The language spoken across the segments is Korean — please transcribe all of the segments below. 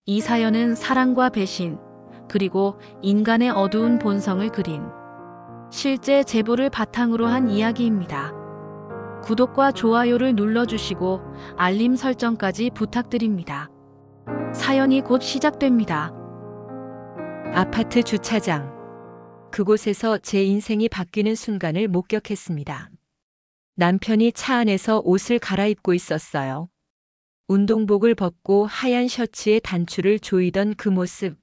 이 사연은 사랑과 배신, 그리고 인간의 어두운 본성을 그린 실제 제보를 바탕으로 한 이야기입니다. 구독과 좋아요를 눌러주시고 알림 설정까지 부탁드립니다. 사연이 곧 시작됩니다. 아파트 주차장. 그곳에서 제 인생이 바뀌는 순간을 목격했습니다. 남편이 차 안에서 옷을 갈아입고 있었어요. 운동복을 벗고 하얀 셔츠에 단추를 조이던 그 모습.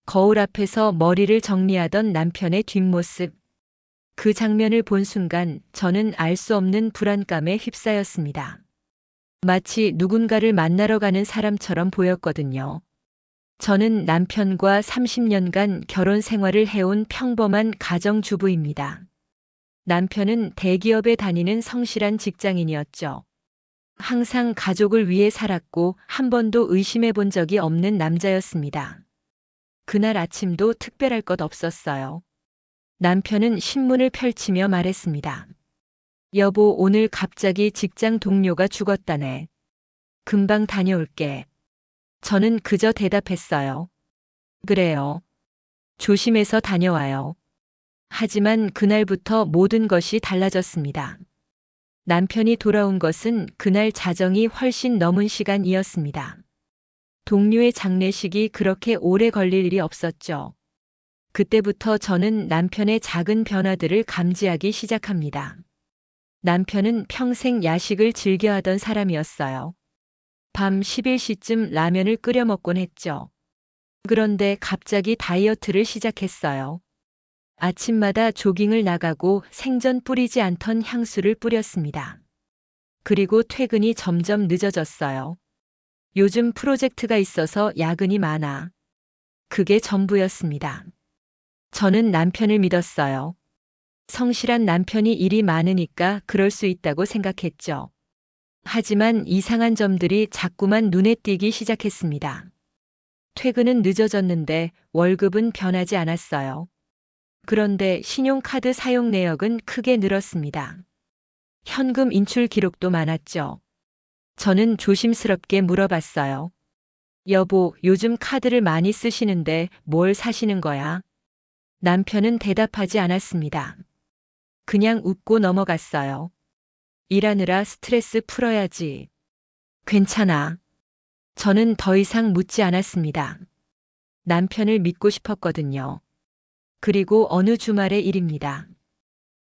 거울 앞에서 머리를 정리하던 남편의 뒷모습. 그 장면을 본 순간 저는 알 수 없는 불안감에 휩싸였습니다. 마치 누군가를 만나러 가는 사람처럼 보였거든요. 저는 남편과 30년간 결혼 생활을 해온 평범한 가정주부입니다. 남편은 대기업에 다니는 성실한 직장인이었죠. 항상 가족을 위해 살았고 한 번도 의심해 본 적이 없는 남자였습니다. 그날 아침도 특별할 것 없었어요. 남편은 신문을 펼치며 말했습니다. 여보, 오늘 갑자기 직장 동료가 죽었다네. 금방 다녀올게. 저는 그저 대답했어요. 그래요. 조심해서 다녀와요. 하지만 그날부터 모든 것이 달라졌습니다. 남편이 돌아온 것은 그날 자정이 훨씬 넘은 시간이었습니다. 동료의 장례식이 그렇게 오래 걸릴 일이 없었죠. 그때부터 저는 남편의 작은 변화들을 감지하기 시작합니다. 남편은 평생 야식을 즐겨 하던 사람이었어요. 밤 11시쯤 라면을 끓여 먹곤 했죠. 그런데 갑자기 다이어트를 시작했어요. 아침마다 조깅을 나가고 생전 뿌리지 않던 향수를 뿌렸습니다. 그리고 퇴근이 점점 늦어졌어요. 요즘 프로젝트가 있어서 야근이 많아. 그게 전부였습니다. 저는 남편을 믿었어요. 성실한 남편이 일이 많으니까 그럴 수 있다고 생각했죠. 하지만 이상한 점들이 자꾸만 눈에 띄기 시작했습니다. 퇴근은 늦어졌는데 월급은 변하지 않았어요. 그런데 신용카드 사용 내역은 크게 늘었습니다. 현금 인출 기록도 많았죠. 저는 조심스럽게 물어봤어요. 여보, 요즘 카드를 많이 쓰시는데 뭘 사시는 거야? 남편은 대답하지 않았습니다. 그냥 웃고 넘어갔어요. 일하느라 스트레스 풀어야지. 괜찮아. 저는 더 이상 묻지 않았습니다. 남편을 믿고 싶었거든요. 그리고 어느 주말의 일입니다.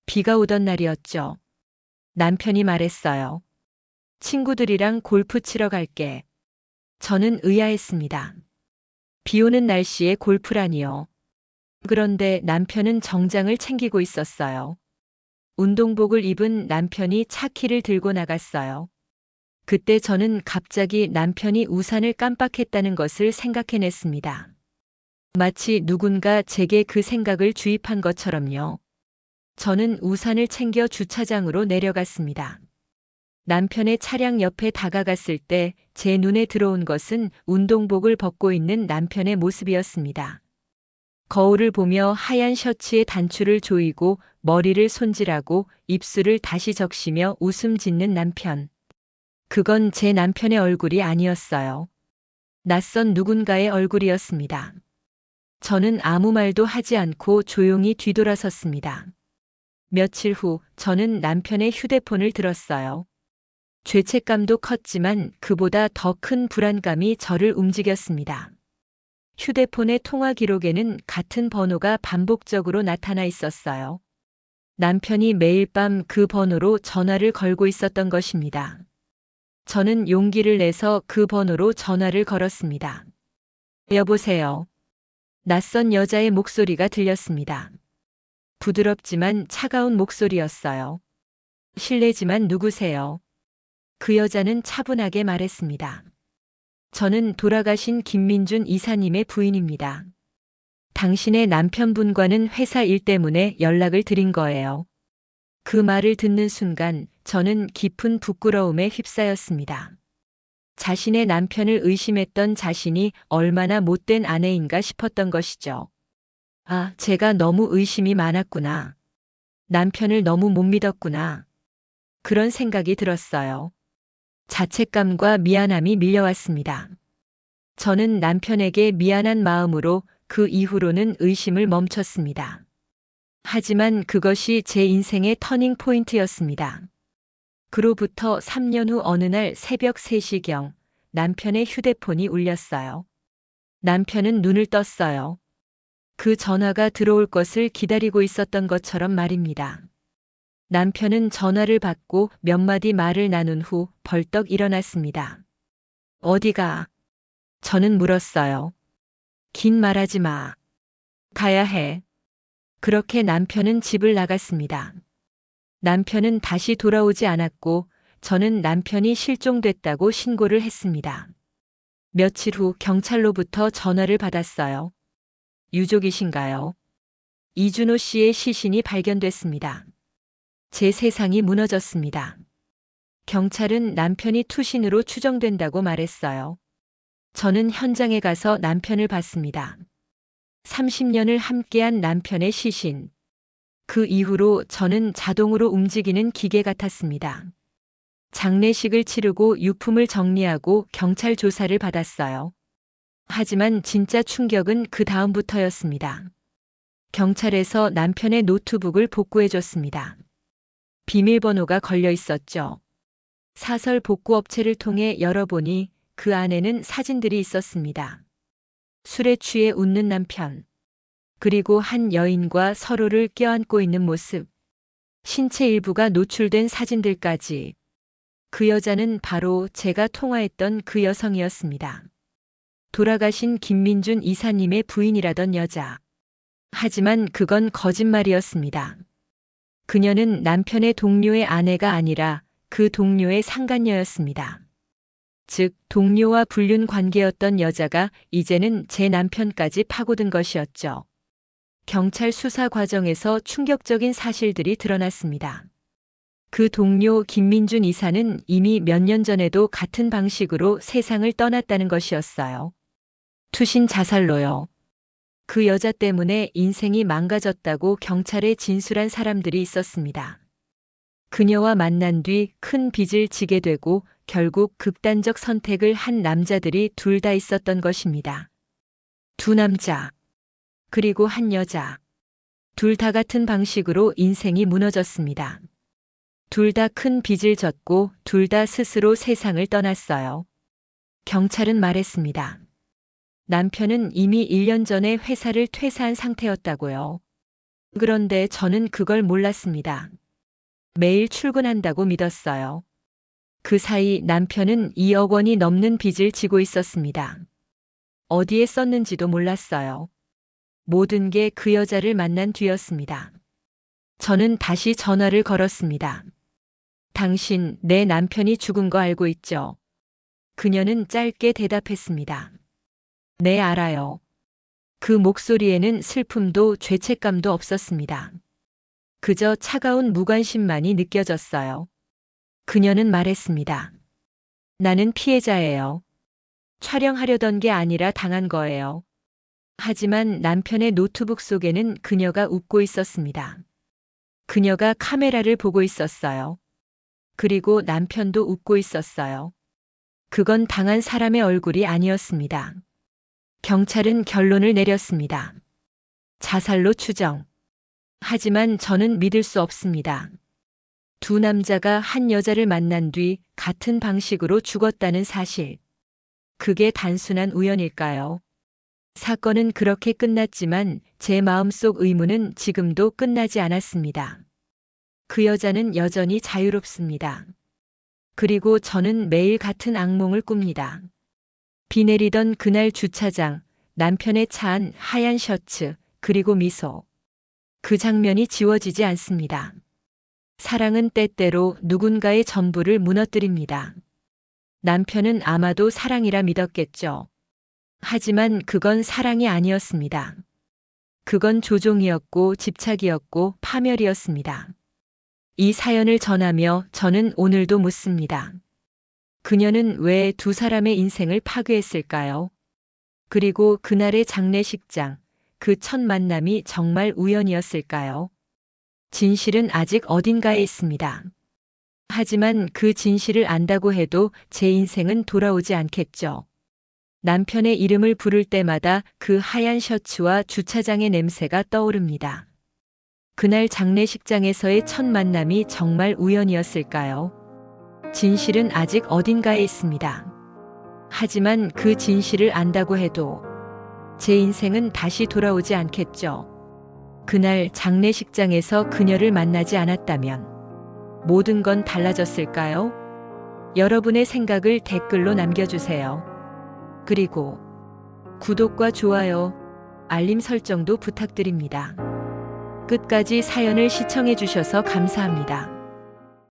비가 오던 날이었죠. 남편이 말했어요. 친구들이랑 골프 치러 갈게. 저는 의아했습니다. 비 오는 날씨에 골프라니요. 그런데 남편은 정장을 챙기고 있었어요. 운동복을 입은 남편이 차 키를 들고 나갔어요. 그때 저는 갑자기 남편이 우산을 깜빡했다는 것을 생각해냈습니다. 마치 누군가 제게 그 생각을 주입한 것처럼요. 저는 우산을 챙겨 주차장으로 내려갔습니다. 남편의 차량 옆에 다가갔을 때 제 눈에 들어온 것은 운동복을 벗고 있는 남편의 모습이었습니다. 거울을 보며 하얀 셔츠에 단추를 조이고 머리를 손질하고 입술을 다시 적시며 웃음 짓는 남편. 그건 제 남편의 얼굴이 아니었어요. 낯선 누군가의 얼굴이었습니다. 저는 아무 말도 하지 않고 조용히 뒤돌아섰습니다. 며칠 후 저는 남편의 휴대폰을 들었어요. 죄책감도 컸지만 그보다 더 큰 불안감이 저를 움직였습니다. 휴대폰의 통화 기록에는 같은 번호가 반복적으로 나타나 있었어요. 남편이 매일 밤 그 번호로 전화를 걸고 있었던 것입니다. 저는 용기를 내서 그 번호로 전화를 걸었습니다. 여보세요. 낯선 여자의 목소리가 들렸습니다. 부드럽지만 차가운 목소리였어요. 실례지만 누구세요? 그 여자는 차분하게 말했습니다. 저는 돌아가신 김민준 이사님의 부인입니다. 당신의 남편분과는 회사 일 때문에 연락을 드린 거예요. 그 말을 듣는 순간 저는 깊은 부끄러움에 휩싸였습니다. 자신의 남편을 의심했던 자신이 얼마나 못된 아내인가 싶었던 것이죠. 아, 제가 너무 의심이 많았구나. 남편을 너무 못 믿었구나. 그런 생각이 들었어요. 자책감과 미안함이 밀려왔습니다. 저는 남편에게 미안한 마음으로 그 이후로는 의심을 멈췄습니다. 하지만 그것이 제 인생의 터닝 포인트였습니다. 그로부터 3년 후 어느 날 새벽 3시경 남편의 휴대폰이 울렸어요. 남편은 눈을 떴어요. 그 전화가 들어올 것을 기다리고 있었던 것처럼 말입니다. 남편은 전화를 받고 몇 마디 말을 나눈 후 벌떡 일어났습니다. 어디가? 저는 물었어요. 긴 말하지 마. 가야 해. 그렇게 남편은 집을 나갔습니다. 남편은 다시 돌아오지 않았고 저는 남편이 실종됐다고 신고를 했습니다. 며칠 후 경찰로부터 전화를 받았어요. 유족이신가요? 이준호 씨의 시신이 발견됐습니다. 제 세상이 무너졌습니다. 경찰은 남편이 투신으로 추정된다고 말했어요. 저는 현장에 가서 남편을 봤습니다. 30년을 함께한 남편의 시신. 그 이후로 저는 자동으로 움직이는 기계 같았습니다. 장례식을 치르고 유품을 정리하고 경찰 조사를 받았어요. 하지만 진짜 충격은 그 다음부터였습니다. 경찰에서 남편의 노트북을 복구해줬습니다. 비밀번호가 걸려 있었죠. 사설 복구 업체를 통해 열어보니 그 안에는 사진들이 있었습니다. 술에 취해 웃는 남편. 그리고 한 여인과 서로를 껴안고 있는 모습. 신체 일부가 노출된 사진들까지. 그 여자는 바로 제가 통화했던 그 여성이었습니다. 돌아가신 김민준 이사님의 부인이라던 여자. 하지만 그건 거짓말이었습니다. 그녀는 남편의 동료의 아내가 아니라 그 동료의 상간녀였습니다. 즉, 동료와 불륜 관계였던 여자가 이제는 제 남편까지 파고든 것이었죠. 경찰 수사 과정에서 충격적인 사실들이 드러났습니다. 그 동료 김민준 이사는 이미 몇 년 전에도 같은 방식으로 세상을 떠났다는 것이었어요. 투신 자살로요. 그 여자 때문에 인생이 망가졌다고 경찰에 진술한 사람들이 있었습니다. 그녀와 만난 뒤 큰 빚을 지게 되고 결국 극단적 선택을 한 남자들이 둘 다 있었던 것입니다. 두 남자, 그리고 한 여자. 둘 다 같은 방식으로 인생이 무너졌습니다. 둘 다 큰 빚을 졌고 둘 다 스스로 세상을 떠났어요. 경찰은 말했습니다. 남편은 이미 1년 전에 회사를 퇴사한 상태였다고요. 그런데 저는 그걸 몰랐습니다. 매일 출근한다고 믿었어요. 그 사이 남편은 2억 원이 넘는 빚을 지고 있었습니다. 어디에 썼는지도 몰랐어요. 모든 게 그 여자를 만난 뒤였습니다. 저는 다시 전화를 걸었습니다. 당신, 내 남편이 죽은 거 알고 있죠? 그녀는 짧게 대답했습니다. 네, 알아요. 그 목소리에는 슬픔도 죄책감도 없었습니다. 그저 차가운 무관심만이 느껴졌어요. 그녀는 말했습니다. 나는 피해자예요. 촬영하려던 게 아니라 당한 거예요. 하지만 남편의 노트북 속에는 그녀가 웃고 있었습니다. 그녀가 카메라를 보고 있었어요. 그리고 남편도 웃고 있었어요. 그건 당한 사람의 얼굴이 아니었습니다. 경찰은 결론을 내렸습니다. 자살로 추정. 하지만 저는 믿을 수 없습니다. 두 남자가 한 여자를 만난 뒤 같은 방식으로 죽었다는 사실. 그게 단순한 우연일까요? 사건은 그렇게 끝났지만 제 마음속 의문은 지금도 끝나지 않았습니다. 그 여자는 여전히 자유롭습니다. 그리고 저는 매일 같은 악몽을 꿉니다. 비 내리던 그날 주차장, 남편의 차 안 하얀 셔츠, 그리고 미소. 그 장면이 지워지지 않습니다. 사랑은 때때로 누군가의 전부를 무너뜨립니다. 남편은 아마도 사랑이라 믿었겠죠. 하지만 그건 사랑이 아니었습니다. 그건 조종이었고 집착이었고 파멸이었습니다. 이 사연을 전하며 저는 오늘도 묻습니다. 그녀는 왜 두 사람의 인생을 파괴했을까요? 그리고 그날의 장례식장, 그 첫 만남이 정말 우연이었을까요? 진실은 아직 어딘가에 있습니다. 하지만 그 진실을 안다고 해도 제 인생은 돌아오지 않겠죠. 남편의 이름을 부를 때마다 그 하얀 셔츠와 주차장의 냄새가 떠오릅니다. 그날 장례식장에서의 첫 만남이 정말 우연이었을까요? 진실은 아직 어딘가에 있습니다. 하지만 그 진실을 안다고 해도 제 인생은 다시 돌아오지 않겠죠. 그날 장례식장에서 그녀를 만나지 않았다면 모든 건 달라졌을까요? 여러분의 생각을 댓글로 남겨주세요. 그리고 구독과 좋아요, 알림 설정도 부탁드립니다. 끝까지 사연을 시청해 주셔서 감사합니다.